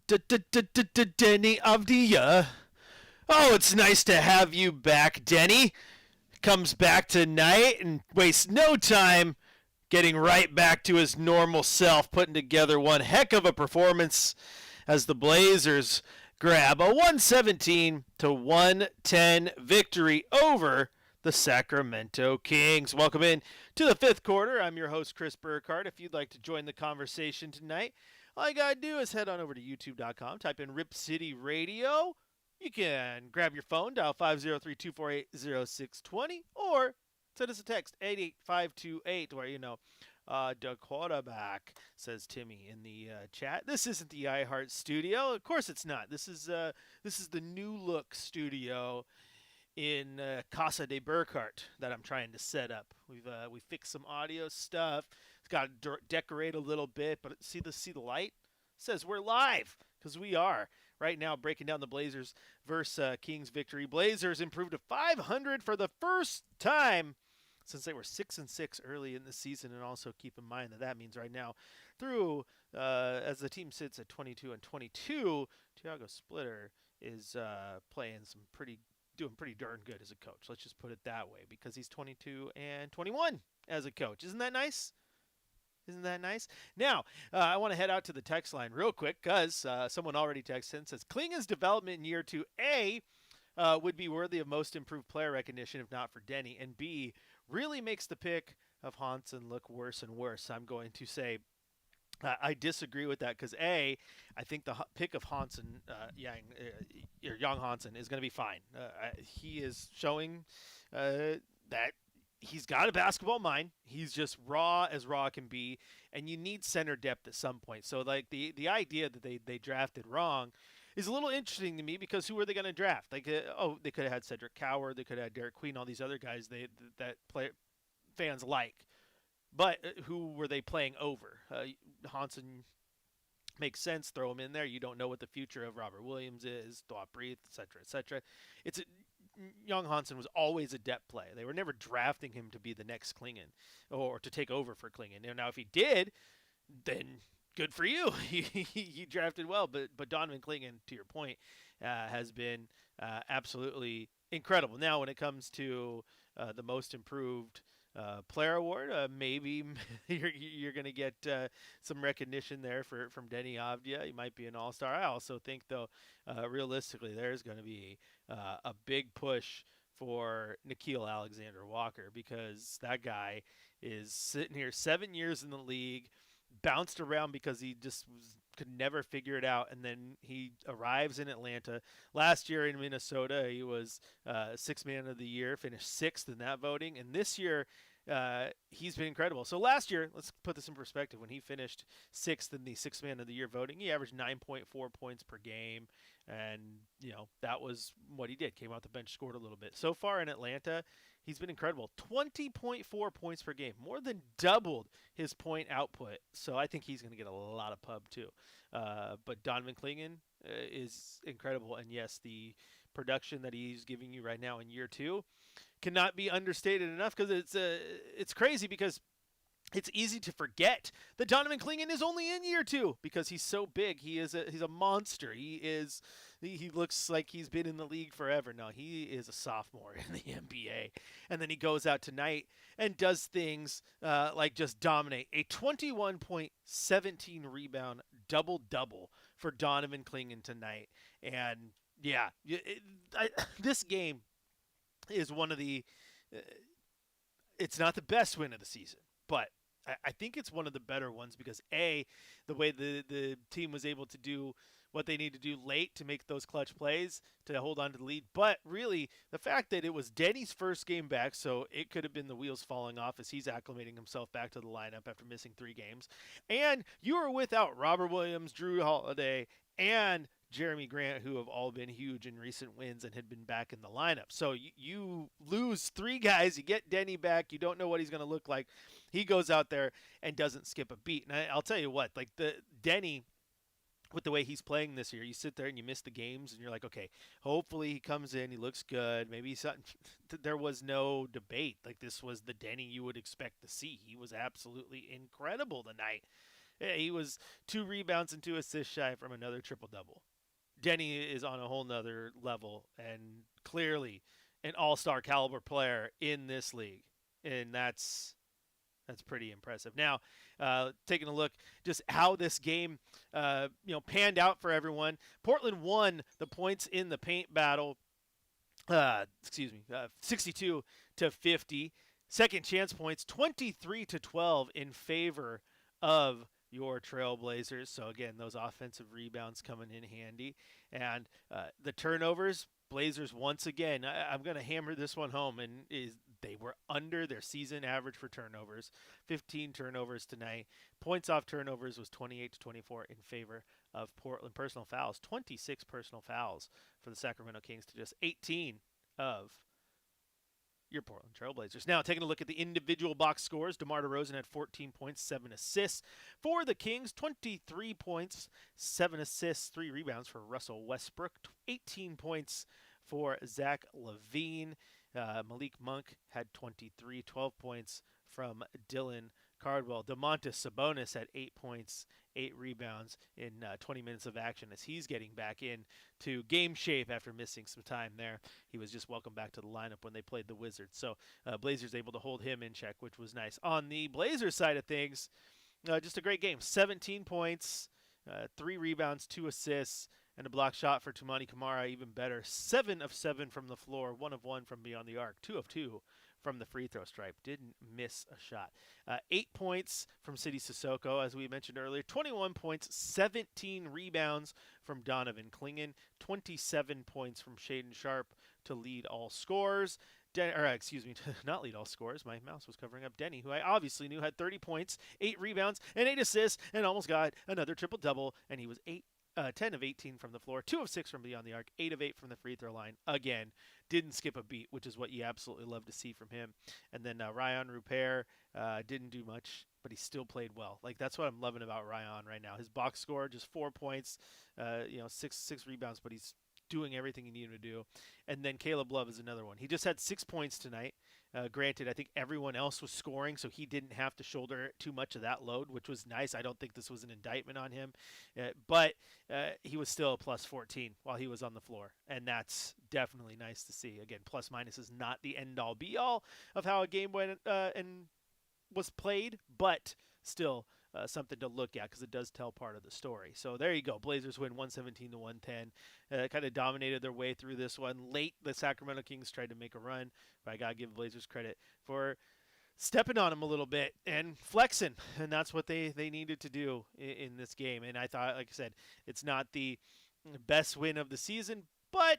Denny Avdia. Oh, it's nice to have you back, Denny. Comes back tonight and wastes no time getting right back to his normal self, putting together one heck of a performance as the Blazers grab a 117 to 110 victory over the Sacramento Kings. Welcome in to the fifth quarter. I'm your host, Chris Burkhardt. If you'd like to join the conversation tonight, all you got to do is head on over to youtube.com, type in Rip City Radio. You can grab your phone, dial 503-248-0620, or send us a text, 88528, where, the quarterback, says Timmy in the chat. This isn't the iHeart studio. Of course it's not. This is the new look studio in Casa de Burkhardt that I'm trying to set up. We fixed some audio stuff. It's got to decorate a little bit, but see the light? It says we're live, because we are right now breaking down the Blazers versus Kings victory. Blazers improved to 500 for the first time since they were 6-6 early in the season, and also keep in mind that means right now, through as the team sits at 22-22, Thiago Splitter is doing pretty darn good as a coach. Let's just put it that way, because he's 22-21 as a coach. Isn't that nice? Isn't that nice? Now, I want to head out to the text line real quick, because someone already texted in and says, Klingen's development in year 2A would be worthy of most improved player recognition if not for Denny, and B, really makes the pick of Hansen look worse and worse. I'm going to say I disagree with that, because I think the pick of Hansen, Young Hansen, is going to be fine. He is showing that he's got a basketball mind. He's just raw as raw can be, and you need center depth at some point. So, like, the idea that they drafted wrong is a little interesting to me, because who are they going to draft? Like, they could have had Cedric Coward, they could have had Derek Queen, all these other guys that fans like. But who were they playing over? Hansen makes sense. Throw him in there. You don't know what the future of Robert Williams is, Dwight Breathe, etc., etc. Young Hansen was always a depth play. They were never drafting him to be the next Klingen or to take over for Klingen. Now, if he did, then good for you. He drafted well. But Donovan Klingen, to your point, has been absolutely incredible. Now, when it comes to the most improved player award, maybe you're going to get some recognition there from Denny Avdia. He might be an all-star. I also think, though, realistically, there's going to be a big push for Nickeil Alexander-Walker, because that guy is sitting here 7 years in the league, bounced around because he just could never figure it out, and then he arrives in Atlanta. Last year in Minnesota, he was sixth man of the year, finished sixth in that voting, and this year he's been incredible. So last year, let's put this in perspective, when he finished sixth in the sixth man of the year voting, he averaged 9.4 points per game, and that was what he did. Came out the bench, scored a little bit. So far in Atlanta, he's been incredible. 20.4 points per game, more than doubled his point output. So I think he's going to get a lot of pub too. But Donovan Klingen is incredible, and yes, the production that he's giving you right now in year 2 cannot be understated enough, because it's crazy, because it's easy to forget that Donovan Klingen is only in year 2, because he's so big. He's a monster. He looks like he's been in the league forever. No, he is a sophomore in the NBA. And then he goes out tonight and does things like just dominate. A 21.17 rebound double-double for Donovan Klingen tonight. And yeah, this game is one of the it's not the best win of the season, but I think it's one of the better ones, because the way the team was able to do what they need to do late to make those clutch plays to hold on to the lead, but really the fact that it was Denny's first game back, so it could have been the wheels falling off as he's acclimating himself back to the lineup after missing 3 games, and you were without Robert Williams, Drew Holiday, and Jeremy Grant, who have all been huge in recent wins and had been back in the lineup. So you lose 3 guys, you get Denny back, you don't know what he's going to look like. He goes out there and doesn't skip a beat. And I'll tell you what, like the Denny, with the way he's playing this year, you sit there and you miss the games and you're like, okay, hopefully he comes in, he looks good. Maybe there was no debate. Like, this was the Denny you would expect to see. He was absolutely incredible tonight. He was 2 rebounds and 2 assists shy from another triple double. Denny is on a whole nother level and clearly an all-star caliber player in this league, and that's pretty impressive. Now, taking a look just how this game, panned out for everyone. Portland won the points in the paint battle. 62 to 50. Second chance points, 23 to 12 in favor of your Trailblazers. So again, those offensive rebounds coming in handy, and the turnovers. Blazers once again. I'm going to hammer this one home, and they were under their season average for turnovers. 15 turnovers tonight. Points off turnovers was 28 to 24 in favor of Portland. Personal fouls, 26 personal fouls for the Sacramento Kings to just 18 of your Portland Trailblazers. Now, taking a look at the individual box scores, DeMar DeRozan had 14 points, 7 assists. For the Kings, 23 points, 7 assists, 3 rebounds for Russell Westbrook, 18 points for Zach LaVine. Malik Monk had 23, 12 points from Dylan Cardwell. Domantas Sabonis had 8 points, 8 rebounds in 20 minutes of action as he's getting back in to game shape after missing some time there. He was just welcomed back to the lineup when they played the Wizards. So Blazers able to hold him in check, which was nice. On the Blazers side of things, just a great game. 17 points, 3 rebounds, 2 assists, and a block shot for Tumani Kamara, even better. 7 of 7 from the floor, 1 of 1 from beyond the arc, 2 of 2 from the free throw stripe. Didn't miss a shot. 8 points from Sidi Sissoko, as we mentioned earlier. 21 points, 17 rebounds from Donovan Clingan. 27 points from Shaden Sharp to lead all scorers. Not lead all scorers. My mouse was covering up Denny, who I obviously knew had 30 points, 8 rebounds, and 8 assists, and almost got another triple-double, and he was 10 of 18 from the floor, 2 of 6 from beyond the arc, 8 of 8 from the free throw line. Again, didn't skip a beat, which is what you absolutely love to see from him. And then Ryan Rupert didn't do much, but he still played well. Like, that's what I'm loving about Ryan right now. His box score, just 4 points, 6 rebounds, but he's doing everything he needed to do. And then Caleb Love is another one. He just had 6 points tonight. Granted, I think everyone else was scoring, so he didn't have to shoulder too much of that load, which was nice. I don't think this was an indictment on him. But he was still a plus 14 while he was on the floor, and that's definitely nice to see. Again, plus minus is not the end-all, be-all of how a game went and was played, but still something to look at because it does tell part of the story. So there you go. Blazers win 117 to 110. Kind of dominated their way through this one. Late, the Sacramento Kings tried to make a run, but I got to give Blazers credit for stepping on them a little bit and flexing, and that's what they needed to do in this game. And I thought, like I said, it's not the best win of the season, but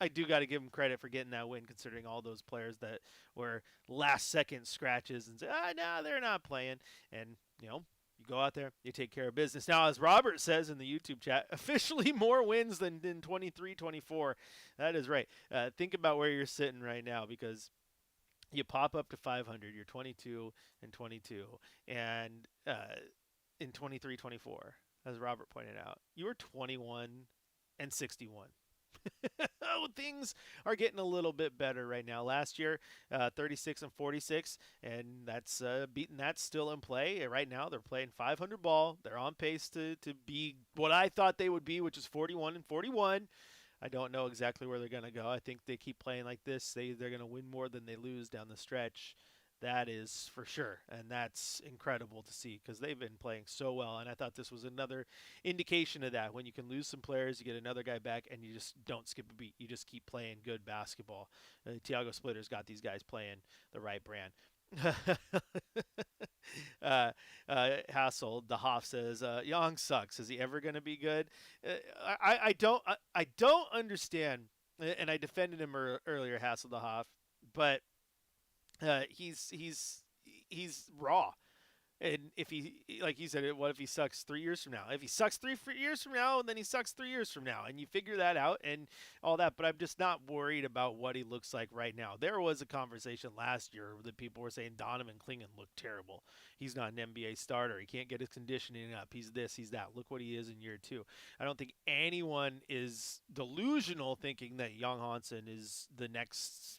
I do got to give them credit for getting that win, considering all those players that were last-second scratches and say, no, they're not playing. And, you go out there, you take care of business. Now, as Robert says in the YouTube chat, officially more wins than 23-24. That is right. Think about where you're sitting right now, because you pop up to 500. You're 22 and 22. And in 23-24, as Robert pointed out, you were 21 and 61. Things are getting a little bit better right now. Last year, 36 and 46, and that's beating that's still in play. Right now, they're playing 500 ball. They're on pace to be what I thought they would be, which is 41 and 41. I don't know exactly where they're going to go. I think they keep playing like this. They're going to win more than they lose down the stretch. That is for sure, and that's incredible to see because they've been playing so well, and I thought this was another indication of that. When you can lose some players, you get another guy back, and you just don't skip a beat. You just keep playing good basketball. Tiago Splitter's got these guys playing the right brand. Hassel, the Hoff says, Young sucks. Is he ever going to be good? I don't understand, and I defended him earlier, Hassel the Hoff, but he's raw. And if he, like you said, what if he sucks 3 years from now? If he sucks 3 years from now, then he sucks 3 years from now. And you figure that out and all that. But I'm just not worried about what he looks like right now. There was a conversation last year that people were saying Donovan Clingan looked terrible. He's not an NBA starter. He can't get his conditioning up. He's this, he's that. Look what he is in year 2. I don't think anyone is delusional thinking that Young Hansen is the next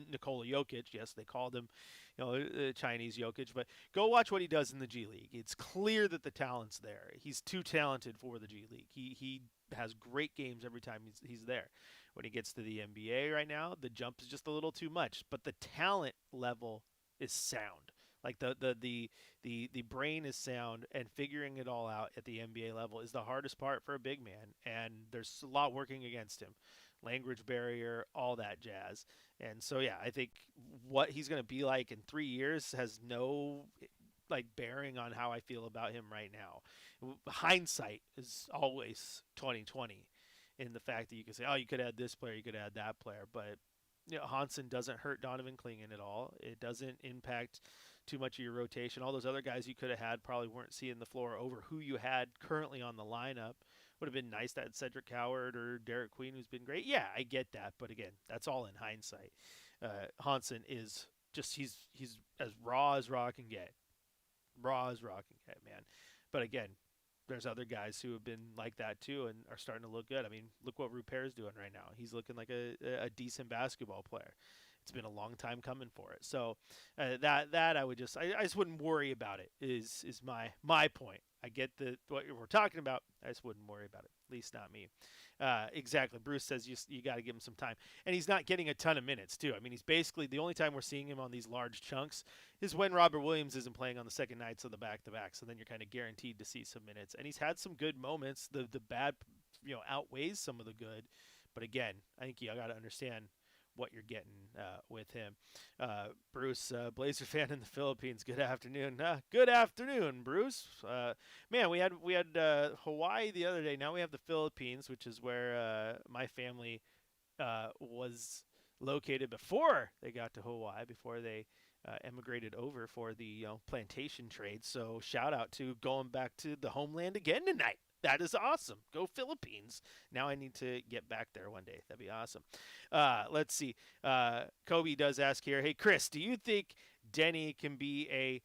Nikola Jokic. Yes, they called him Chinese Jokic, but go watch what he does in the G League. It's clear that the talent's there. He's too talented for the G League. He has great games every time he's there. When he gets to the NBA right now, the jump is just a little too much, but the talent level is sound. Like the brain is sound, and figuring it all out at the NBA level is the hardest part for a big man, and there's a lot working against him. Language barrier, all that jazz. And so yeah, I think what he's going to be like in 3 years has no like bearing on how I feel about him right now. Hindsight is always 2020 in the fact that you can say, oh, you could add this player, you could add that player, but Hansen doesn't hurt Donovan Clingan at all. It doesn't impact too much of your rotation. All those other guys you could have had probably weren't seeing the floor over who you had currently on the lineup. Would have been nice to have Cedric Howard or Derek Queen, who's been great. Yeah, I get that, but again, that's all in hindsight. Hansen is just he's as raw can get, raw as raw can get, man. But again, there's other guys who have been like that too and are starting to look good. I mean, look what Rupert's doing right now. He's looking like a decent basketball player. It's been a long time coming for it. So that I would I just wouldn't worry about it. Is my point. I get what we're talking about. I just wouldn't worry about it. At least not me. Exactly. Bruce says you got to give him some time, and he's not getting a ton of minutes too. I mean, he's basically the only time we're seeing him on these large chunks is when Robert Williams isn't playing on the second nights of the back-to-back. So then you're kind of guaranteed to see some minutes, and he's had some good moments. The bad outweighs some of the good, but again, I think you got to understand what you're getting with him. Bruce, Blazer fan in the Philippines. Good afternoon. Good afternoon, Bruce. Man, we had Hawaii the other day. Now we have the Philippines, which is where my family was located before they got to Hawaii, before they emigrated over for the plantation trade. So shout out to going back to the homeland again tonight. That is awesome. Go Philippines. Now I need to get back there one day. That'd be awesome. Let's see. Kobe does ask here, hey, Chris, do you think Denny can be a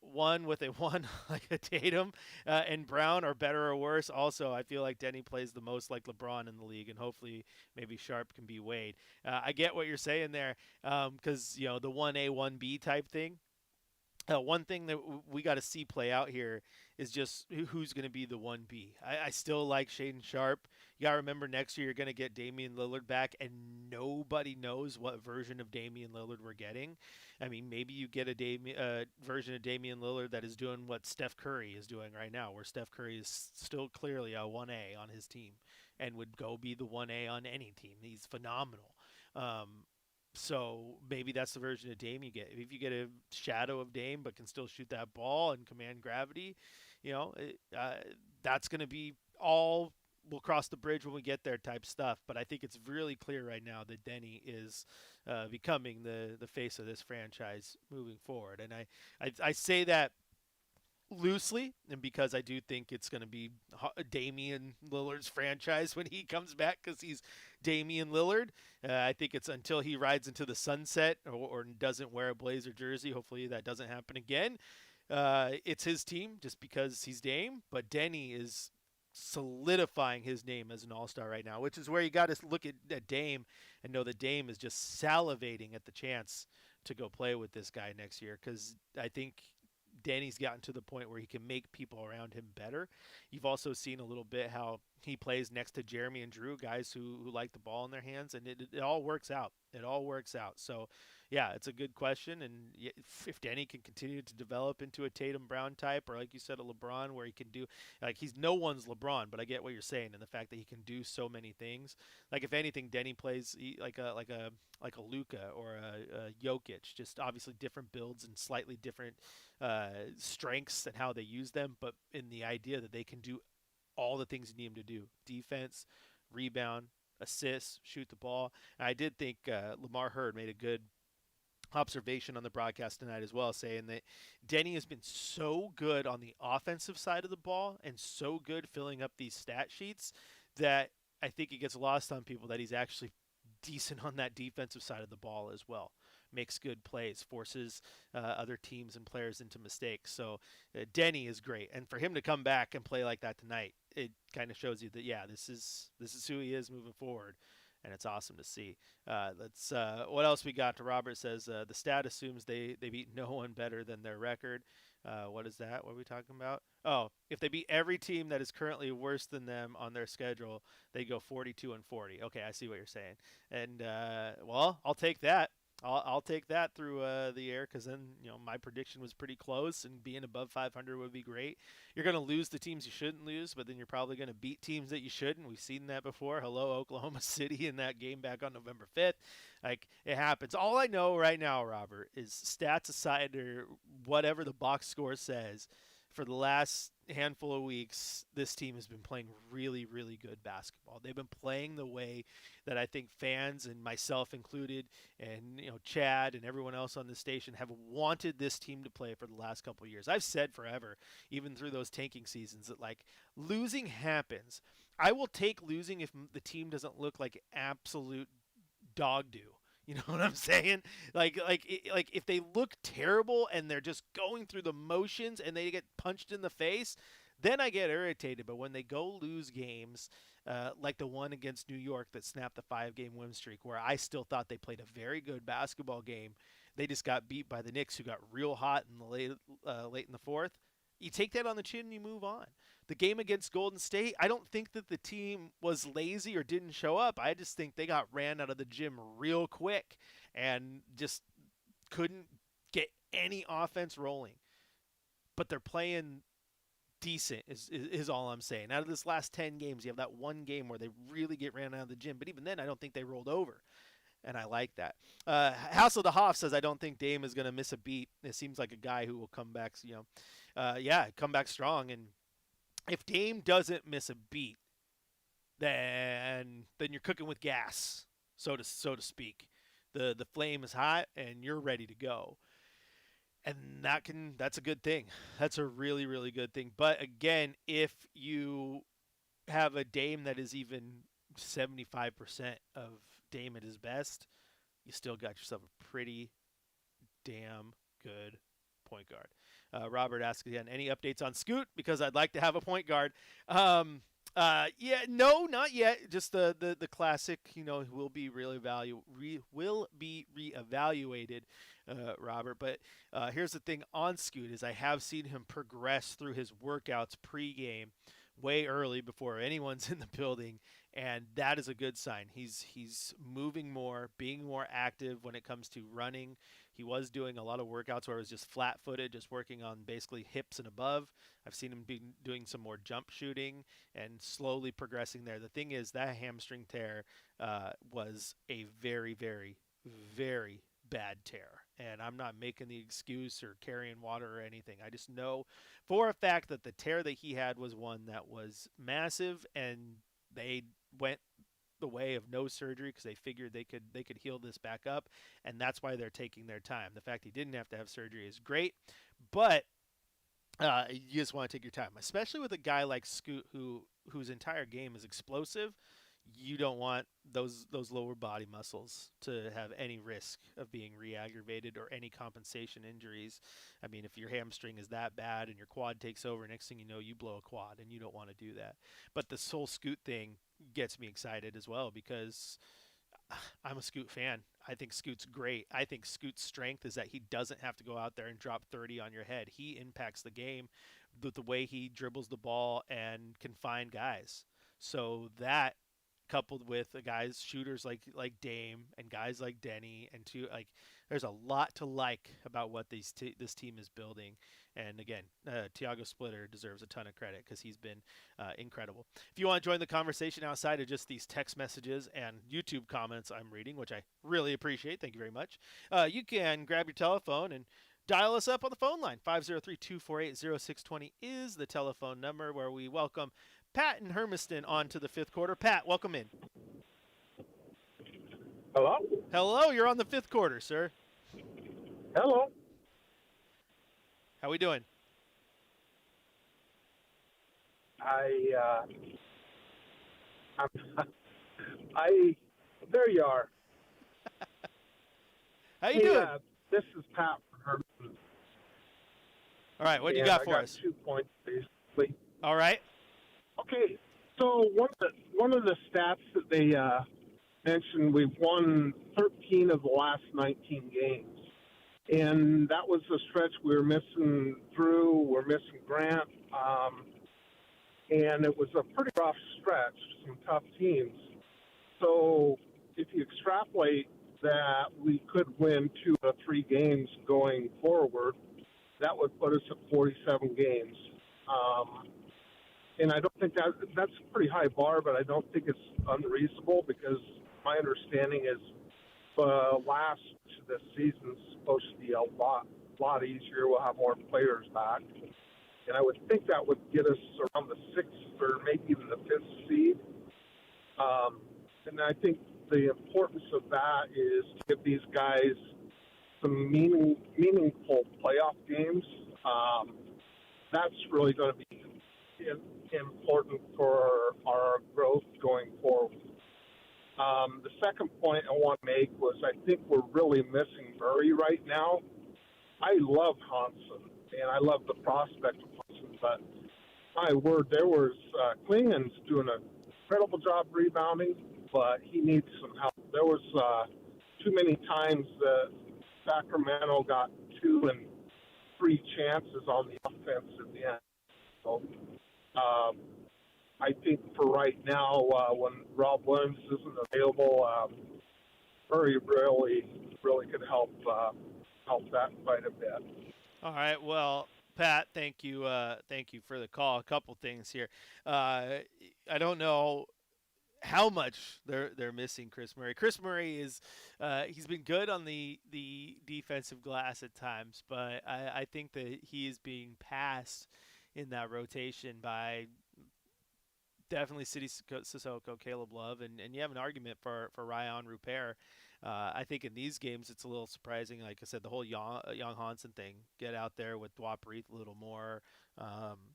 one with a one like a Tatum and Brown, or better or worse? Also, I feel like Denny plays the most like LeBron in the league, and hopefully maybe Sharp can be Wade. I get what you're saying there, because, the 1A, 1B type thing. One thing that we got to see play out here is just who's going to be the 1B. I still like Shaden Sharp. You got to remember next year you're going to get Damian Lillard back, and nobody knows what version of Damian Lillard we're getting. I mean, maybe you get a version of Damian Lillard that is doing what Steph Curry is doing right now, where Steph Curry is still clearly a 1A on his team and would go be the 1A on any team. He's phenomenal. So maybe that's the version of Dame you get. If you get a shadow of Dame but can still shoot that ball and command gravity, that's going to be all we'll cross the bridge when we get there type stuff. But I think it's really clear right now that Denny is becoming the face of this franchise moving forward. And I say that loosely, and because I do think it's going to be Damian Lillard's franchise when he comes back, because he's Damian Lillard. I think it's until he rides into the sunset or doesn't wear a Blazer jersey. Hopefully that doesn't happen again. It's his team just because he's Dame, but Denny is solidifying his name as an all-star right now, which is where you got to look at Dame and know that Dame is just salivating at the chance to go play with this guy next year, because I think Danny's gotten to the point where he can make people around him better. You've also seen a little bit how he plays next to Jeremy and Drew, guys who like the ball in their hands, and it all works out. It all works out. So, yeah, it's a good question. And if Danny can continue to develop into a Tatum Brown type, or like you said, a LeBron, where he can do, like, he's no one's LeBron, but I get what you're saying, and the fact that he can do so many things. Like, if anything, Denny plays like a Luka or a Jokic, just obviously different builds and slightly different strengths and how they use them, but in the idea that they can do all the things you need them to do: defense, rebound, assist, shoot the ball. And I did think Lamar Hurd made a good observation on the broadcast tonight as well, saying that Denny has been so good on the offensive side of the ball and so good filling up these stat sheets that I think it gets lost on people that he's actually decent on that defensive side of the ball as well. Makes good plays, forces other teams and players into mistakes. So Denny is great, and for him to come back and play like that tonight, it kind of shows you that, yeah, this is who he is moving forward. and it's awesome to see. That's what else we got. Robert says the stat assumes they beat no one better than their record. What is that? What are we talking about? Oh, if they beat every team that is currently worse than them on their schedule, they go 42-40. Okay, I see what you're saying. And well, I'll take that. I'll take that through the air because then my prediction was pretty close, and being above 500 would be great. You're going to lose the teams you shouldn't lose, but then you're probably going to beat teams that you shouldn't. We've seen that before. Hello, Oklahoma City in that game back on November 5th. Like, it happens. All I know right now, Robert, is stats aside or whatever the box score says, for the last handful of weeks, this team has been playing really, really good basketball. They've been playing the way that I think fans, and myself included, and Chad and everyone else on the station have wanted this team to play for the last couple of years. I've said forever, even through those tanking seasons, that like losing happens. I will take losing if the team doesn't look like absolute dog do. You know what I'm saying? Like if they look terrible and they're just going through the motions and they get punched in the face, then I get irritated. But when they go lose games, like the one against New York that snapped the 5-game win streak, where I still thought they played a very good basketball game, they just got beat by the Knicks, who got real hot in the late in the fourth. You take that on the chin and you move on. The game against Golden State, I don't think that the team was lazy or didn't show up. I just think they got ran out of the gym real quick and just couldn't get any offense rolling. But they're playing decent is all I'm saying. Out of this last 10 games, you have that one game where they really get ran out of the gym. But even then, I don't think they rolled over. And I like that. Hassel the Hoff says, I don't think Dame is going to miss a beat. It seems like a guy who will come back, come back strong. And if Dame doesn't miss a beat, then you're cooking with gas, so to speak. The flame is hot and you're ready to go. And that's a good thing. That's a really, really good thing. But again, if you have a Dame that is even 75% of Dame at his best, you still got yourself a pretty damn good point guard. Robert asks again, any updates on Scoot? Because I'd like to have a point guard. No, not yet. Just the classic, will be reevaluated, Robert. But here's the thing on Scoot is I have seen him progress through his workouts pregame way early before anyone's in the building, and that is a good sign. He's moving more, being more active when it comes to running. He was doing a lot of workouts where it was just flat-footed, just working on basically hips and above. I've seen him be doing some more jump shooting and slowly progressing there. The thing is, that hamstring tear was a very, very, very bad tear. And I'm not making the excuse or carrying water or anything. I just know for a fact that the tear that he had was one that was massive, and they went the way of no surgery because they figured they could heal this back up, and that's why they're taking their time. The fact he didn't have to have surgery is great, but you just want to take your time, especially with a guy like Scoot whose entire game is explosive. You don't want those lower body muscles to have any risk of being re-aggravated or any compensation injuries. I mean, if your hamstring is that bad and your quad takes over, next thing you know, you blow a quad, and you don't want to do that. But the whole Scoot thing gets me excited as well because I'm a Scoot fan. I think Scoot's great. I think Scoot's strength is that he doesn't have to go out there and drop 30 on your head. He impacts the game with the way he dribbles the ball and can find guys. So that, coupled with shooters like Dame and guys like Denny, and there's a lot to like about what this team is building. And again, Tiago Splitter deserves a ton of credit because he's been incredible. If you want to join the conversation outside of just these text messages and YouTube comments I'm reading, which I really appreciate, thank you very much, you can grab your telephone and dial us up on the phone line. 503-248-0620 is the telephone number where we welcome Pat in Hermiston on to the fifth quarter. Pat, welcome in. Hello? Hello, you're on the fifth quarter, sir. Hello. How we doing? There you are. How you doing? This is Pat from Hermiston. All right, what do you got for us? 2 points, basically. All right. Okay, so one of the stats that they mentioned, we've won 13 of the last 19 games. And that was the stretch we were missing Drew, we're missing Grant. And it was a pretty rough stretch, some tough teams. So if you extrapolate that we could win 2 of 3 games going forward, that would put us at 47 games. And I don't think that's a pretty high bar, but I don't think it's unreasonable because my understanding is last this season's supposed to be a lot easier. We'll have more players back. And I would think that would get us around the 6th or maybe even the 5th seed. And I think the importance of that is to give these guys some meaningful playoff games. That's really going to be important for our growth going forward. The second point I want to make was I think we're really missing Murray right now. I love Hansen, and I love the prospect of Hansen, but my word, there was Klingen's doing an incredible job rebounding, but he needs some help. There was too many times that Sacramento got 2 and 3 chances on the offense at the end. So I think for right now, when Rob Williams isn't available, Murray really could help that quite a bit. All right. Well, Pat, thank you for the call. A couple things here. I don't know how much they're missing Chris Murray. Chris Murray is he's been good on the defensive glass at times, but I think that he is being passed in that rotation by definitely City Sissoko, Caleb Love, and you have an argument for Ryan Rupert. I think in these games it's a little surprising. Like I said, the whole Young Hansen thing. Get out there with Dwap Reith a little more,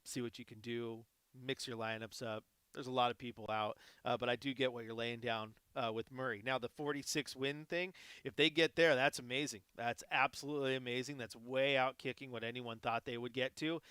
see what you can do, mix your lineups up. There's a lot of people out, but I do get what you're laying down with Murray. Now, the 46 win thing, if they get there, that's amazing. That's absolutely amazing. That's way out kicking what anyone thought they would get to.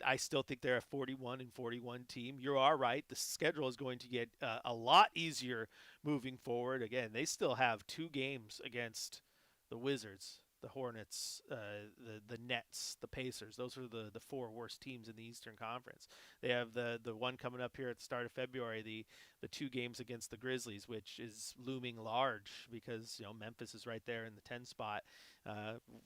I still think they're a 41 and 41 team. You are right. The schedule is going to get a lot easier moving forward. Again, they still have 2 games against the Wizards, the Hornets, the Nets, the Pacers. Those are the 4 worst teams in the Eastern Conference. They have the one coming up here at the start of February, the 2 games against the Grizzlies, which is looming large because Memphis is right there in the 10 spot,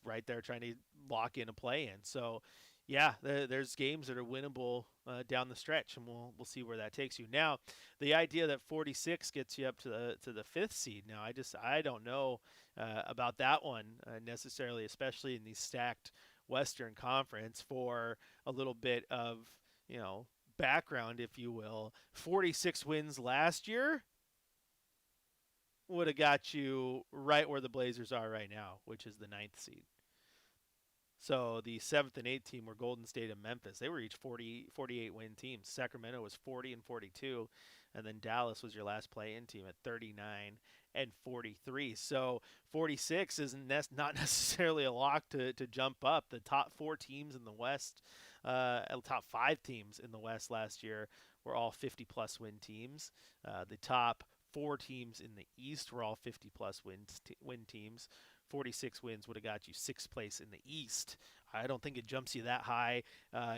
right there trying to lock in a play-in. So yeah, there's games that are winnable down the stretch, and we'll see where that takes you. Now, the idea that 46 gets you up to the 5th seed. Now, I don't know about that one necessarily, especially in the stacked Western Conference. For a little bit of background, if you will, 46 wins last year would have got you right where the Blazers are right now, which is the 9th seed. So the 7th and 8th team were Golden State and Memphis. They were each 48 win teams. Sacramento was 40 and 42, and then Dallas was your last play-in team at 39 and 43. So 46 is not necessarily a lock to jump up. The top 4 teams in the West, top 5 teams in the West last year were all 50-plus win teams. The top 4 teams in the East were all 50-plus win teams. 46 wins would have got you 6th place in the East. I don't think it jumps you that high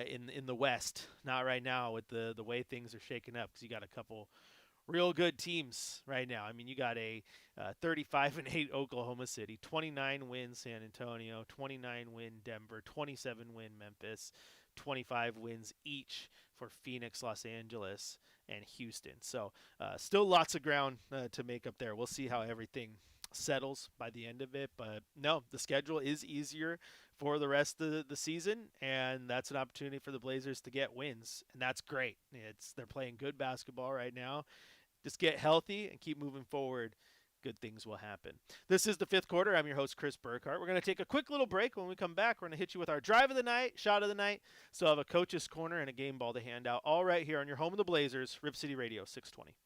in the West. Not right now with the way things are shaking up, because you got a couple real good teams right now. I mean, you got a 35-8 Oklahoma City, 29 win San Antonio, 29 win Denver, 27 win Memphis, 25 wins each for Phoenix, Los Angeles, and Houston. So still lots of ground to make up there. We'll see how everything settles by the end of it, but no, the schedule is easier for the rest of the season, and that's an opportunity for the Blazers to get wins, and that's great. They're playing good basketball right now. Just get healthy and keep moving forward. Good things will happen. This is the 5th quarter. I'm your host, Chris Burkhardt. We're going to take a quick little break. When we come back, we're going to hit you with our drive of the night, shot of the night. Still have a coach's corner and a game ball to hand out, all right here on your home of the Blazers, Rip City Radio 620.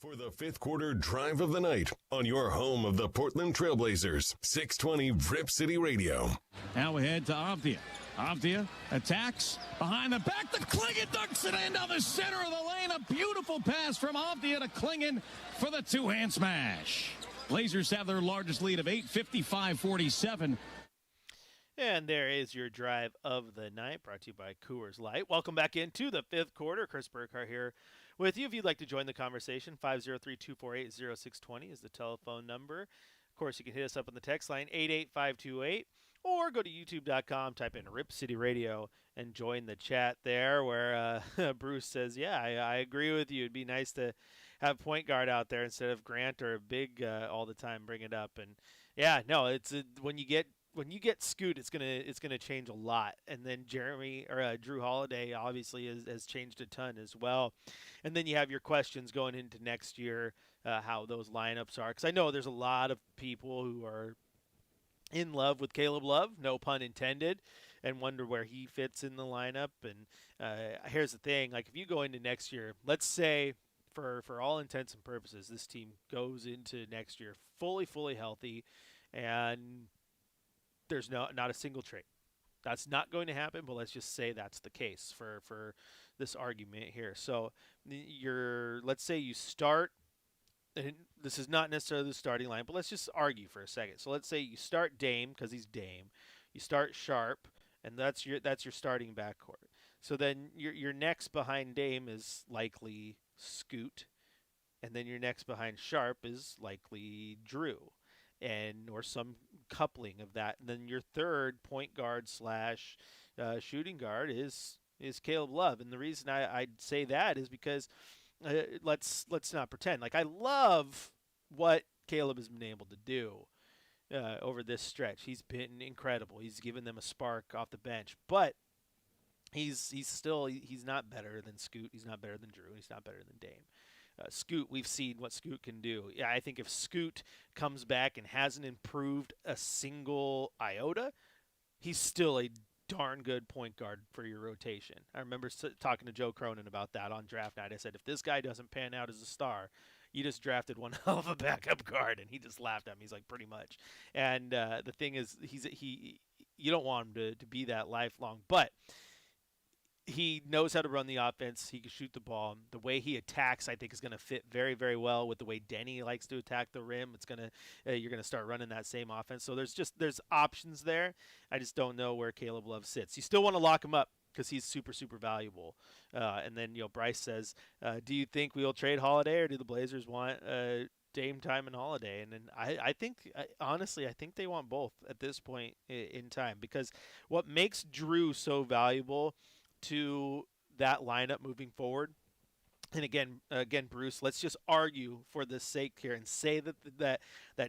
For the fifth quarter drive of the night on your home of the Portland Trailblazers, 620 Rip City Radio. Now we head to Avdia. Avdia attacks behind the back. The Klingon dunks it in down the center of the lane. A beautiful pass from Avdia to Klingon for the two-hand smash. Blazers have their largest lead of 8, 55-47. And there is your drive of the night, brought to you by Coors Light. Welcome back into the fifth quarter. Chris Burkhardt here with you. If you'd like to join the conversation, 503-248-0620 is the telephone number. Of course, you can hit us up on the text line, 88528, or go to youtube.com, type in Rip City Radio, and join the chat there where Bruce says, yeah, I agree with you. It'd be nice to have point guard out there instead of Grant or Big all the time. Bring it up. And, yeah, no, it's when you get Scoot, it's gonna change a lot. And then Drew Holiday obviously has changed a ton as well. And then you have your questions going into next year, how those lineups are. Because I know there's a lot of people who are in love with Caleb Love, no pun intended, and wonder where he fits in the lineup. And here's the thing: like if you go into next year, let's say for all intents and purposes, this team goes into next year fully healthy, and there's not a single trade. That's not going to happen, but let's just say that's the case for this argument here. So let's say you start, and this is not necessarily the starting line, but let's just argue for a second. So let's say you start Dame because he's Dame. You start Sharp, and that's your starting backcourt. So then your next behind Dame is likely Scoot, and then your next behind Sharp is likely Drew, or some coupling of that. And then your third point guard / shooting guard is Caleb Love. And the reason I'd say that is because let's not pretend. Like, I love what Caleb has been able to do over this stretch. He's been incredible. He's given them a spark off the bench, but he's not better than Scoot. He's not better than Drew. He's not better than Dame. Scoot, we've seen what Scoot can do. Yeah, I think if Scoot comes back and hasn't improved a single iota, he's still a darn good point guard for your rotation. I remember talking to Joe Cronin about that on draft night. I said, if this guy doesn't pan out as a star, you just drafted one hell of a backup guard. And he just laughed at me. He's like, pretty much. And the thing is, you don't want him to be that lifelong, but he knows how to run the offense. He can shoot the ball. The way he attacks, I think, is going to fit very, very well with the way Denny likes to attack the rim. It's you're gonna start running that same offense. So there's options there. I just don't know where Caleb Love sits. You still want to lock him up because he's super, super valuable. And then Bryce says, do you think we'll trade Holiday, or do the Blazers want Dame time and Holiday? And then I think, honestly, I think they want both at this point in time, because what makes Drew so valuable to that lineup moving forward. And again, Bruce, let's just argue for the sake here and say that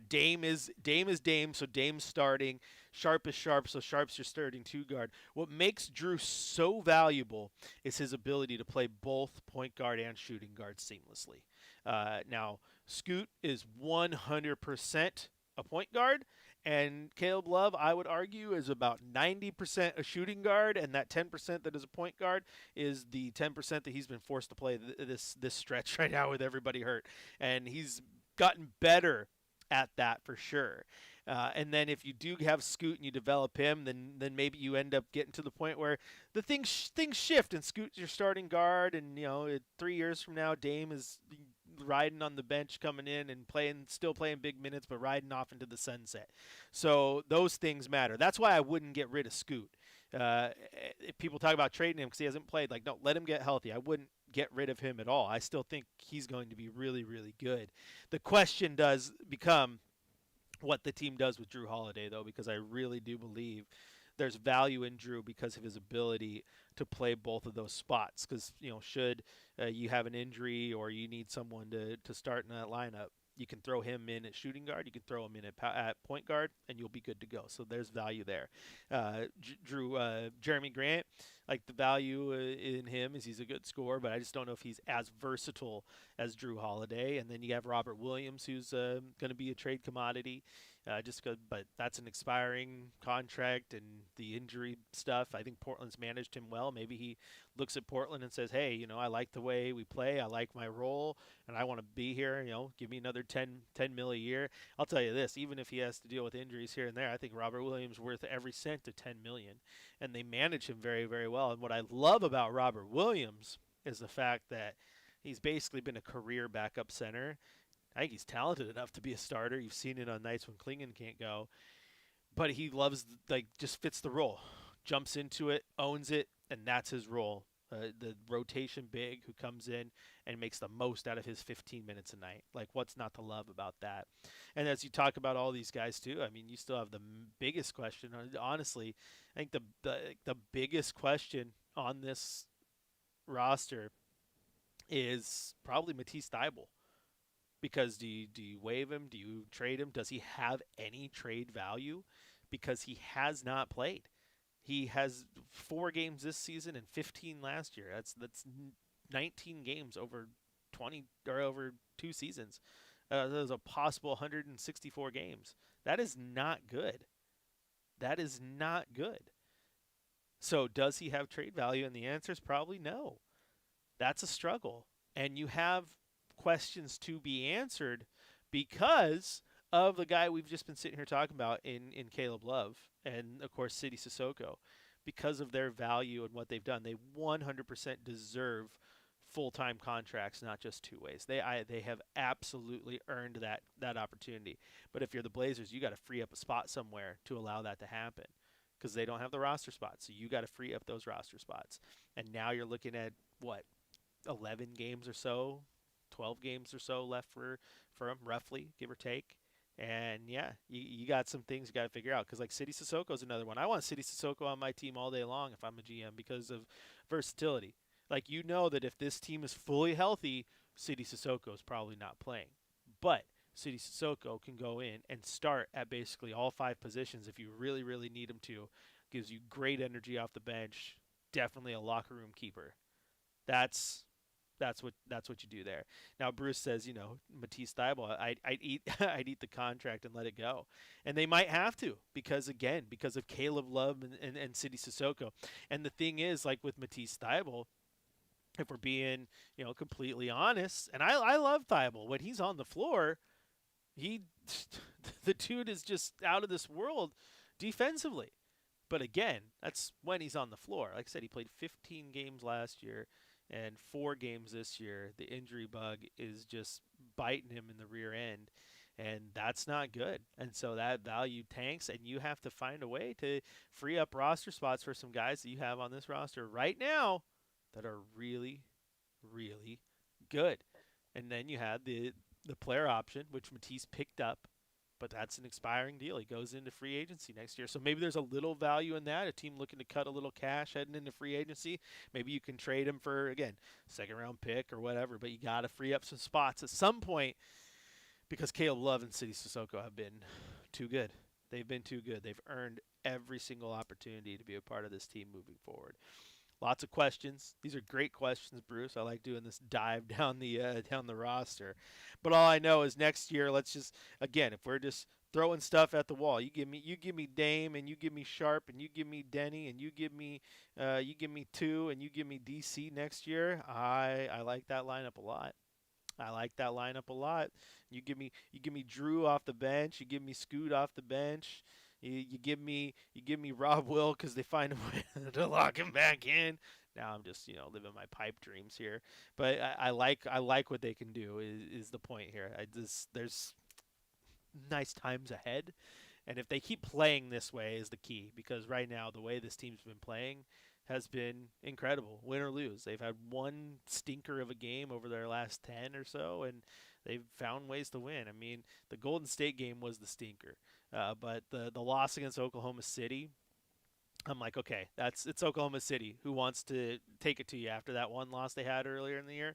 Dame is Dame, so Dame's starting, Sharp is Sharp, so Sharp's your starting two guard. What makes Drew so valuable is his ability to play both point guard and shooting guard seamlessly. Now, Scoot is 100% a point guard, and Caleb Love, I would argue, is about 90% a shooting guard, and that 10% that is a point guard is the 10% that he's been forced to play this stretch right now with everybody hurt. And he's gotten better at that for sure. And then if you do have Scoot and you develop him, then maybe you end up getting to the point where the things shift, and Scoot's your starting guard, and 3 years from now, Dame is riding on the bench coming in and still playing big minutes, but riding off into the sunset. So those things matter. That's why I wouldn't get rid of Scoot. If people talk about trading him because he hasn't played, no, let him get healthy. I wouldn't get rid of him at all. I still think he's going to be really, really good. The question does become what the team does with Drew Holiday, though, because I really do believe there's value in Drew because of his ability to play both of those spots. Because, should you have an injury or you need someone to start in that lineup, you can throw him in at shooting guard, you can throw him in at point guard, and you'll be good to go. So there's value there. Jeremy Grant, the value in him is he's a good scorer, but I just don't know if he's as versatile as Drew Holiday. And then you have Robert Williams, who's going to be a trade commodity. But that's an expiring contract and the injury stuff. I think Portland's managed him well. Maybe he looks at Portland and says, "Hey, I like the way we play. I like my role, and I want to be here. Give me another 10 mil a year." I'll tell you this: even if he has to deal with injuries here and there, I think Robert Williams is worth every cent of 10 million, and they manage him very, very well. And what I love about Robert Williams is the fact that he's basically been a career backup center. I think he's talented enough to be a starter. You've seen it on nights when Klingon can't go. But he loves, just fits the role. Jumps into it, owns it, and that's his role. The rotation big who comes in and makes the most out of his 15 minutes a night. Like, what's not to love about that? And as you talk about all these guys, too, I mean, you still have the biggest question. Honestly, I think the biggest question on this roster is probably Matisse Thybulle. Because do you waive him? Do you trade him? Does he have any trade value? Because he has not played. He has 4 games this season and 15 last year. That's 19 games over 20 or over 2 seasons. There's a possible 164 games. That is not good. That is not good. So does he have trade value? And the answer is probably no. That's a struggle. And you have questions to be answered because of the guy we've just been sitting here talking about in Caleb Love and, of course, City Sissoko. Because of their value and what they've done, they 100% deserve full-time contracts, not just two ways. They have absolutely earned that opportunity. But if you're the Blazers, you got to free up a spot somewhere to allow that to happen because they don't have the roster spots. So you got to free up those roster spots. And now you're looking at, 11 games or so, 12 games or so left for him, roughly, give or take. And, yeah, you got some things you got to figure out. Because, City Sissoko is another one. I want City Sissoko on my team all day long if I'm a GM because of versatility. That if this team is fully healthy, City Sissoko is probably not playing. But City Sissoko can go in and start at basically all 5 positions if you really, really need him to. Gives you great energy off the bench. Definitely a locker room keeper. That's what you do there. Now Bruce says, Matisse Thybulle, I'd eat the contract and let it go, and they might have to because of Caleb Love and City Sissoko. And the thing is, with Matisse Thybulle, if we're being completely honest, and I love Thybulle when he's on the floor, the dude is just out of this world defensively. But again, that's when he's on the floor. Like I said, he played 15 games last year and 4 games this year. The injury bug is just biting him in the rear end, and that's not good. And so that value tanks, and you have to find a way to free up roster spots for some guys that you have on this roster right now that are really, really good. And then you have the player option, which Matisse picked up, but that's an expiring deal. He goes into free agency next year. So maybe there's a little value in that, a team looking to cut a little cash heading into free agency. Maybe you can trade him for, again, second-round pick or whatever, but you got to free up some spots at some point because Caleb Love and City Sissoko have been too good. They've been too good. They've earned every single opportunity to be a part of this team moving forward. Lots of questions. These are great questions, Bruce. I like doing this dive down the roster. But all I know is next year, let's just, again, if we're just throwing stuff at the wall, you give me Dame, and you give me Sharp, and you give me Denny, and you give me 2, and you give me DC next year. I like that lineup a lot. You give me Drew off the bench. You give me Scoot off the bench. You give me Rob Will because they find a way to lock him back in. Now I'm just living my pipe dreams here, but I like what they can do is the point here. There's nice times ahead, and if they keep playing this way is the key because right now the way this team's been playing has been incredible. Win or lose, they've had one stinker of a game over their last 10 or so, and they've found ways to win. I mean, the Golden State game was the stinker. But the loss against Oklahoma City, I'm like, okay, it's Oklahoma City. Who wants to take it to you after that one loss they had earlier in the year?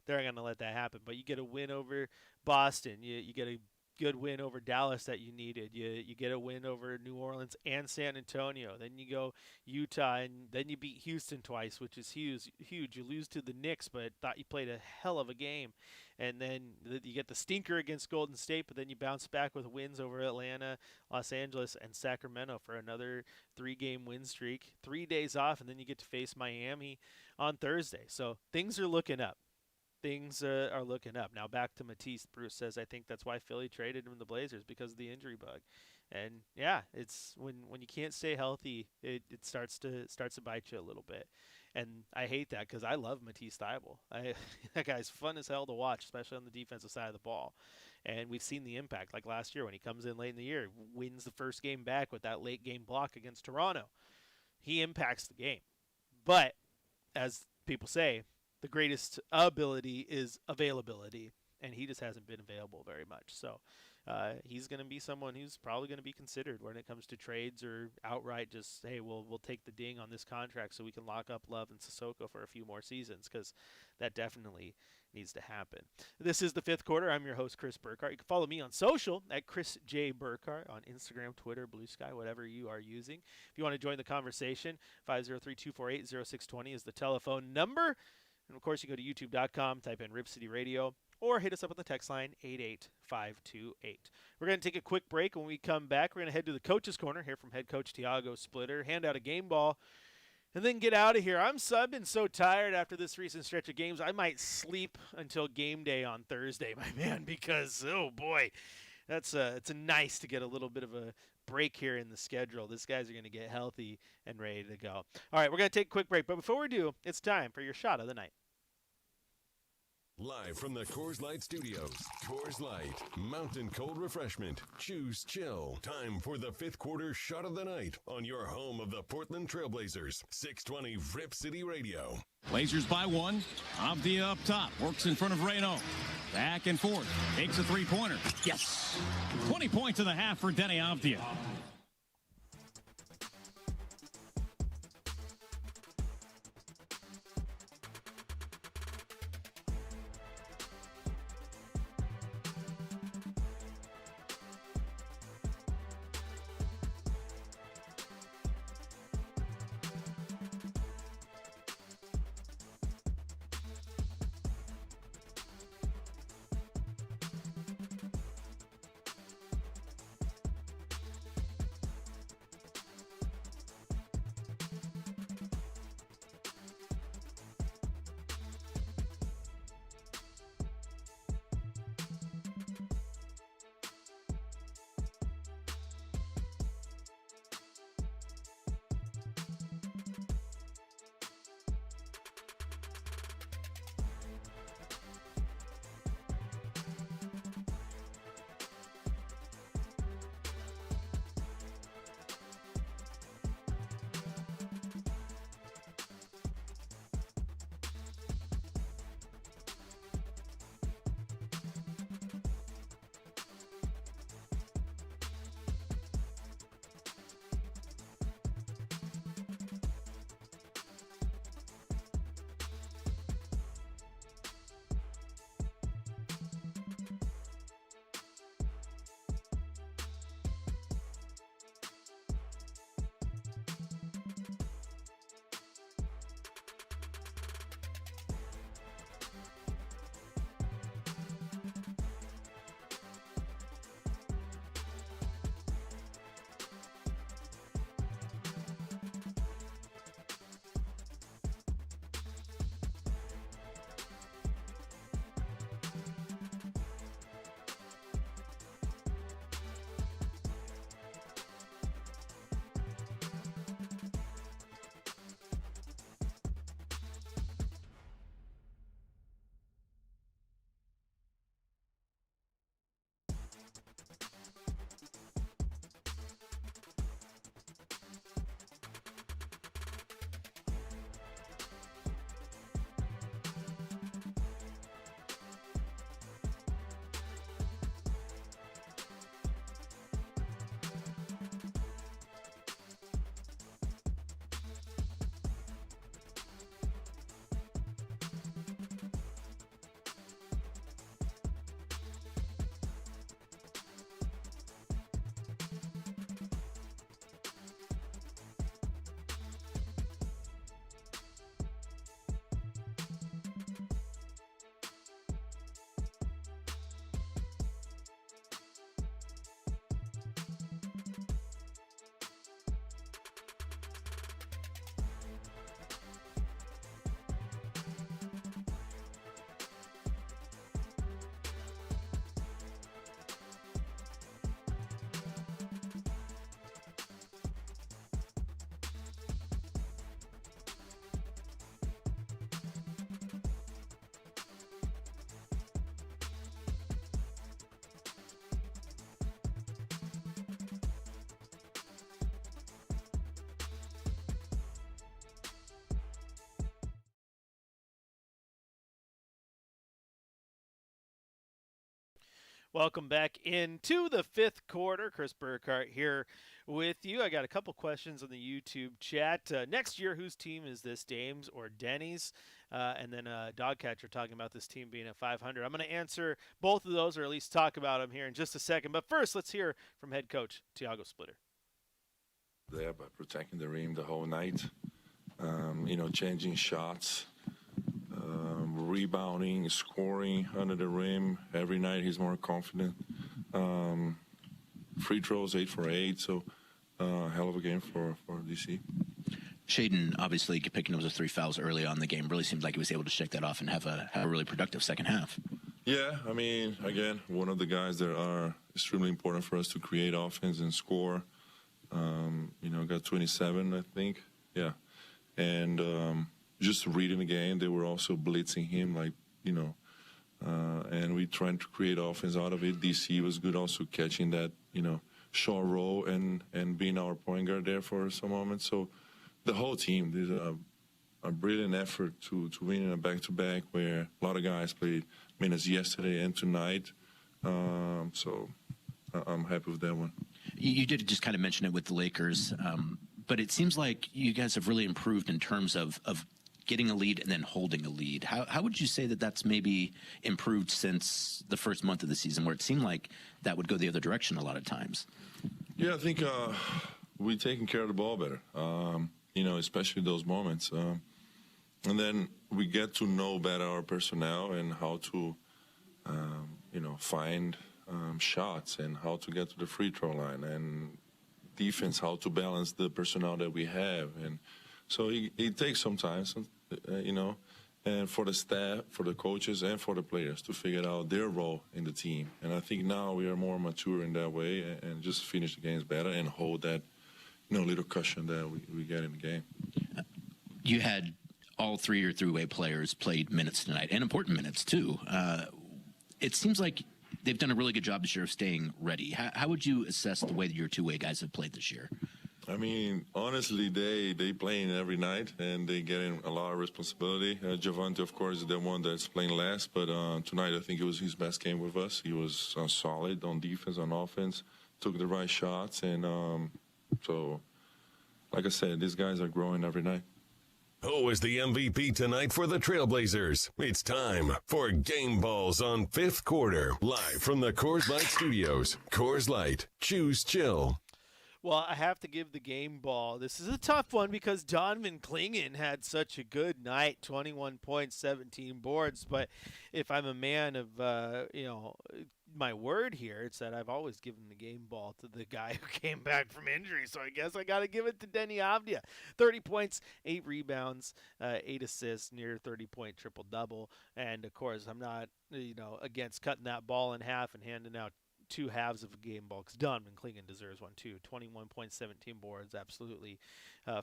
They're not going to let that happen. But you get a win over Boston. You get a good win over Dallas that you needed. You get a win over New Orleans and San Antonio. Then you go Utah, and then you beat Houston twice, which is huge. Huge. You lose to the Knicks, but thought you played a hell of a game. And then you get the stinker against Golden State, but then you bounce back with wins over Atlanta, Los Angeles, and Sacramento for another 3-game win streak. 3 days off, and then you get to face Miami on Thursday. So things are looking up. Things are looking up. Now back to Matisse. Bruce says, I think that's why Philly traded him to the Blazers, because of the injury bug. And yeah, it's when you can't stay healthy, it starts to bite you a little bit. And I hate that because I love Matisse Thybulle. That guy's fun as hell to watch, especially on the defensive side of the ball. And we've seen the impact, like last year when he comes in late in the year, wins the first game back with that late game block against Toronto. He impacts the game. But as people say, the greatest ability is availability, and he just hasn't been available very much. So he's going to be someone who's probably going to be considered when it comes to trades, or outright just, hey, we'll take the ding on this contract so we can lock up Love and Sissoko for a few more seasons, because that definitely needs to happen. This is the fifth quarter. I'm your host, Chris Burkhardt. You can follow me on social at Chris J. Burkhardt on Instagram, Twitter, Blue Sky, whatever you are using. If you want to join the conversation, 503-248-0620 is the telephone number. And, of course, you go to youtube.com, type in Rip City Radio, or hit us up on the text line, 88528. We're going to take a quick break. When we come back, we're going to head to the Coach's Corner, hear from head coach Tiago Splitter, hand out a game ball, and then get out of here. I'm been so tired after this recent stretch of games, I might sleep until game day on Thursday, my man, because, oh, boy, it's nice to get a little bit of a break here in the schedule. These guys are going to get healthy and ready to go. All right, we're going to take a quick break, but before we do, it's time for your shot of the night. Live from the Coors Light Studios, Coors Light, Mountain Cold Refreshment. Choose chill. Time for the fifth quarter shot of the night on your home of the Portland Trailblazers, 620 Rip City Radio. Blazers by one. Avdia up top. Works in front of Reno. Back and forth. Takes a three-pointer. Yes. 20 points in the half for Denny Avdia. Welcome back into the fifth quarter. Chris Burkhardt here with you. I got a couple questions on the YouTube chat. Next year, whose team is this, Dames or Denny's? And then Dogcatcher talking about this team being at 500. I'm going to answer both of those, or at least talk about them here in just a second. But first, let's hear from head coach Thiago Splitter. There, by protecting the rim the whole night, changing shots, rebounding, scoring under the rim. Every night he's more confident. Free throws, 8 for 8, so hell of a game for DC. Shaden obviously picking up those 3 fouls early on in the game really seems like he was able to shake that off and have a really productive second half. Yeah, I mean, again, one of the guys that are extremely important for us to create offense and score. Got 27, I think. Yeah. And just reading the game, they were also blitzing him, and we trying to create offense out of it. DC was good also catching that, short roll and being our point guard there for some moments. So the whole team did a brilliant effort to win in a back-to-back where a lot of guys played minutes yesterday and tonight. So I'm happy with that one. You did just kind of mention it with the Lakers, but it seems like you guys have really improved in terms of getting a lead and then holding a lead. How would you say that that's maybe improved since the first month of the season, where it seemed like that would go the other direction a lot of times? Yeah, I think we're taking care of the ball better, especially those moments. And then we get to know better our personnel and how to, find shots and how to get to the free throw line, and defense, how to balance the personnel that we have. And so it takes some time, and for the staff, for the coaches, and for the players to figure out their role in the team. And I think now we are more mature in that way and just finish the games better and hold that, little cushion that we get in the game. You had all 3 of your three-way players played minutes tonight, and important minutes too. It seems like they've done a really good job this year of staying ready. How would you assess the way that your two-way guys have played this year? I mean, honestly, they playing every night, and they getting a lot of responsibility. Javante, of course, is the one that's playing last, but tonight I think it was his best game with us. He was solid on defense, on offense, took the right shots, and so, like I said, these guys are growing every night. Who is the MVP tonight for the Trailblazers? It's time for Game Balls on Fifth Quarter, live from the Coors Light Studios. Coors Light, choose chill. Well, I have to give the game ball. This is a tough one because Donovan Clingan had such a good night, 21 points, 17 boards. But if I'm a man of, my word here, it's that I've always given the game ball to the guy who came back from injury. So I guess I got to give it to Denny Avdia. 30 points, 8 rebounds, 8 assists, near 30-point triple-double. And, of course, I'm not, against cutting that ball in half and handing out 2 halves of a game ball, because Donovan Clingan deserves one too. 21 points, 17 boards, absolutely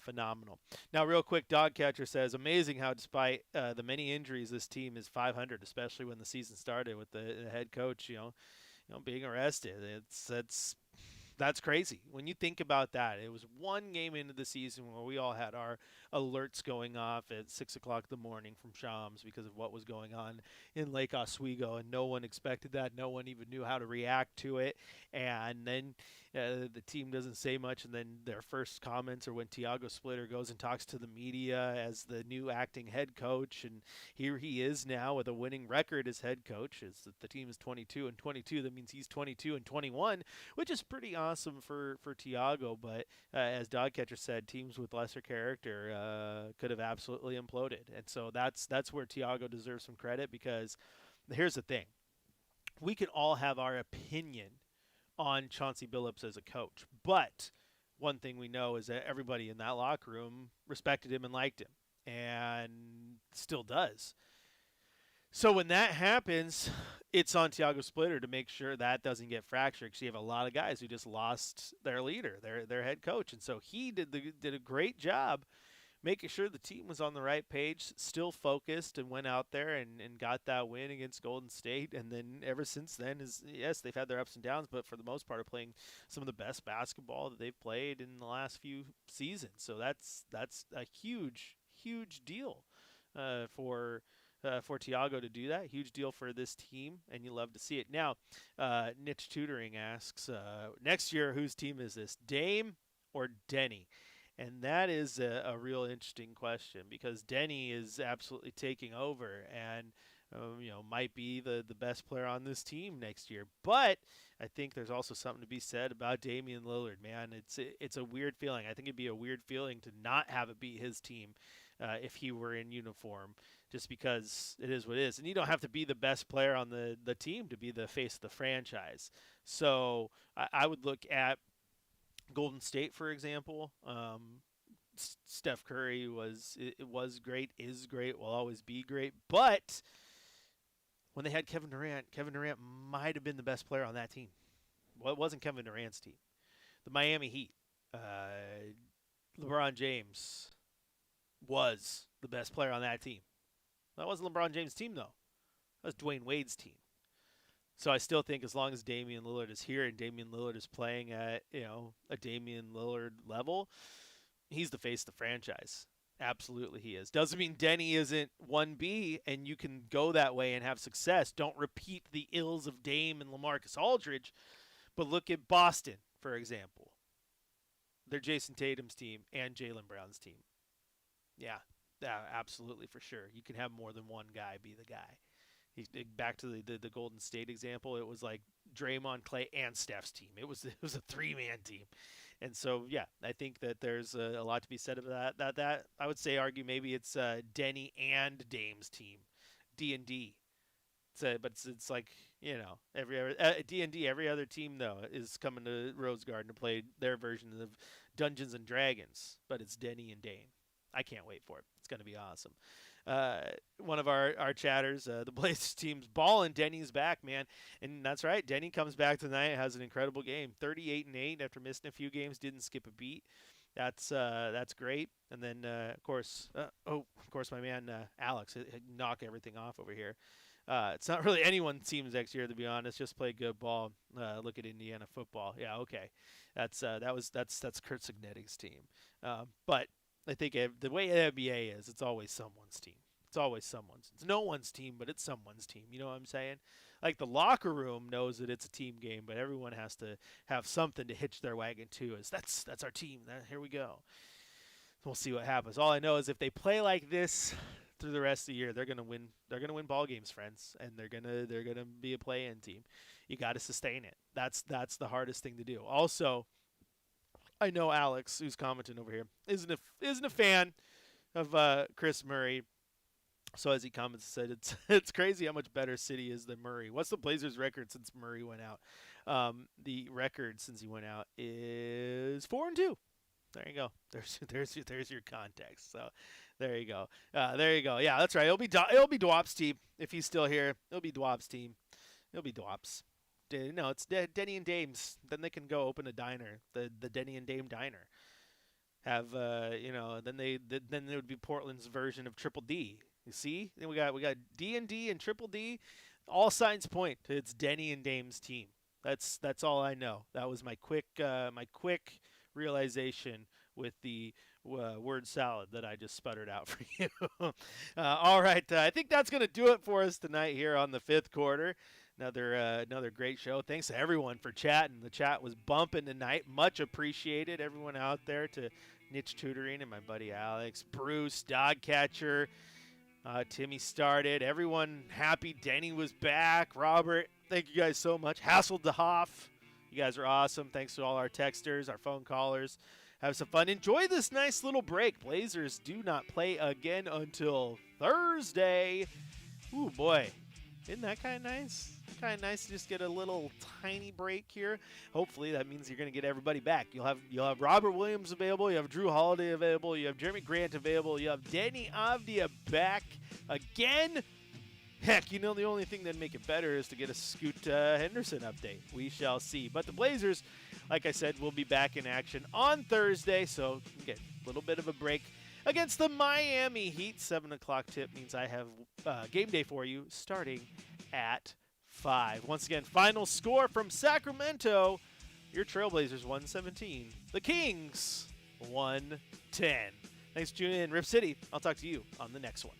phenomenal. Now, real quick, Dogcatcher says, amazing how despite the many injuries, this team is 500, especially when the season started with the head coach, being arrested. That's crazy. When you think about that, it was one game into the season where we all had our alerts going off at 6 o'clock in the morning from Shams because of what was going on in Lake Oswego, and no one expected that. No one even knew how to react to it. And then the team doesn't say much, and then their first comments are when Thiago Splitter goes and talks to the media as the new acting head coach, and here he is now with a winning record as head coach. The team is 22-22. That means he's 22-21, which is pretty awesome for Thiago. But as Dogcatcher said, teams with lesser character could have absolutely imploded, and so that's where Thiago deserves some credit, because here's the thing: we can all have our opinion on Chauncey Billups as a coach, but one thing we know is that everybody in that locker room respected him and liked him, and still does. So when that happens, it's on Thiago Splitter to make sure that doesn't get fractured, because you have a lot of guys who just lost their leader, their head coach, and so he did a great job making sure the team was on the right page, still focused, and went out there and got that win against Golden State. And then ever since then, yes, they've had their ups and downs, but for the most part are playing some of the best basketball that they've played in the last few seasons. So that's a huge deal for for Tiago to do that. Huge deal for this team, and you love to see it. Now, Niche Tutoring asks, next year, whose team is this, Dame or Denny? And that is a real interesting question because Denny is absolutely taking over and might be the best player on this team next year. But I think there's also something to be said about Damian Lillard, man. It's a weird feeling. I think it'd be a weird feeling to not have it be his team if he were in uniform, just because it is what it is. And you don't have to be the best player on the team to be the face of the franchise. So I would look at Golden State, for example. Steph Curry was great, is great, will always be great. But when they had Kevin Durant might have been the best player on that team. Well, it wasn't Kevin Durant's team. The Miami Heat, LeBron James was the best player on that team. That wasn't LeBron James' team, though. That was Dwayne Wade's team. So I still think as long as Damian Lillard is here and Damian Lillard is playing at a Damian Lillard level, he's the face of the franchise. Absolutely he is. Doesn't mean Denny isn't 1B and you can go that way and have success. Don't repeat the ills of Dame and LaMarcus Aldridge. But look at Boston, for example. They're Jason Tatum's team and Jaylen Brown's team. Yeah, absolutely for sure. You can have more than one guy be the guy. Back to the Golden State example, it was like Draymond, Clay, and Steph's team. It was a three-man team. And so, yeah, I think that there's a lot to be said about that. That I would argue maybe it's Denny and Dame's team, D&D. But it's like D&D. Every other team though is coming to Rose Garden to play their version of Dungeons and Dragons. But it's Denny and Dame. I can't wait for it. It's going to be awesome. One of our chatters, the Blazers team's balling. Denny's back, man, and that's right. Denny comes back tonight, has an incredible game, 38-8 after missing a few games, didn't skip a beat. That's great. And then of course, my man Alex knock everything off over here. It's not really anyone's teams next year, to be honest. Just play good ball. Look at Indiana football. Yeah, okay. That's Kurt Signetti's team. But I think the way the NBA is, it's always someone's team. It's always someone's. It's no one's team, but it's someone's team. You know what I'm saying? Like the locker room knows that it's a team game, but everyone has to have something to hitch their wagon to. That's our team. Here we go. We'll see what happens. All I know is if they play like this through the rest of the year, they're gonna win. They're gonna win ball games, friends, and they're gonna be a play-in team. You got to sustain it. That's the hardest thing to do. Also, I know Alex, who's commenting over here, isn't a fan of Chris Murray. So as he comments, said it's crazy how much better City is than Murray. What's the Blazers' record since Murray went out? The record since he went out is 4-2. There you go. There's your context. So there you go. Yeah, that's right. It'll be Dwap's team if he's still here. It'll be Dwap's team. It'll be Dwap's. No, it's Denny and Dame's. Then they can go open a diner, the Denny and Dame diner. Have then it would be Portland's version of Triple D. You see, then we got D&D and Triple D. All signs point to it's Denny and Dame's team. That's all I know. That was my quick realization with the word salad that I just sputtered out for you. All right, I think that's gonna do it for us tonight here on the fifth quarter. Another great show. Thanks to everyone for chatting. The chat was bumping tonight. Much appreciated. Everyone out there, to Niche Tutoring and my buddy Alex, Bruce, Dogcatcher, Timmy started. Everyone happy. Denny was back. Robert, thank you guys so much. Hasselhoff, you guys are awesome. Thanks to all our texters, our phone callers. Have some fun. Enjoy this nice little break. Blazers do not play again until Thursday. Ooh, boy. Isn't that kind of nice? Kind of nice to just get a little tiny break here. Hopefully that means you're going to get everybody back. You'll have Robert Williams available. You have Drew Holiday available. You have Jeremy Grant available. You have Denny Avdia back again. Heck, the only thing that'd make it better is to get a Scoot Henderson update. We shall see. But the Blazers, like I said, will be back in action on Thursday. So get a little bit of a break against the Miami Heat. 7 o'clock tip means I have game day for you starting at 5. Once again, final score from Sacramento. Your Trailblazers 117. The Kings 110. Thanks for tuning in. Rip City. I'll talk to you on the next one.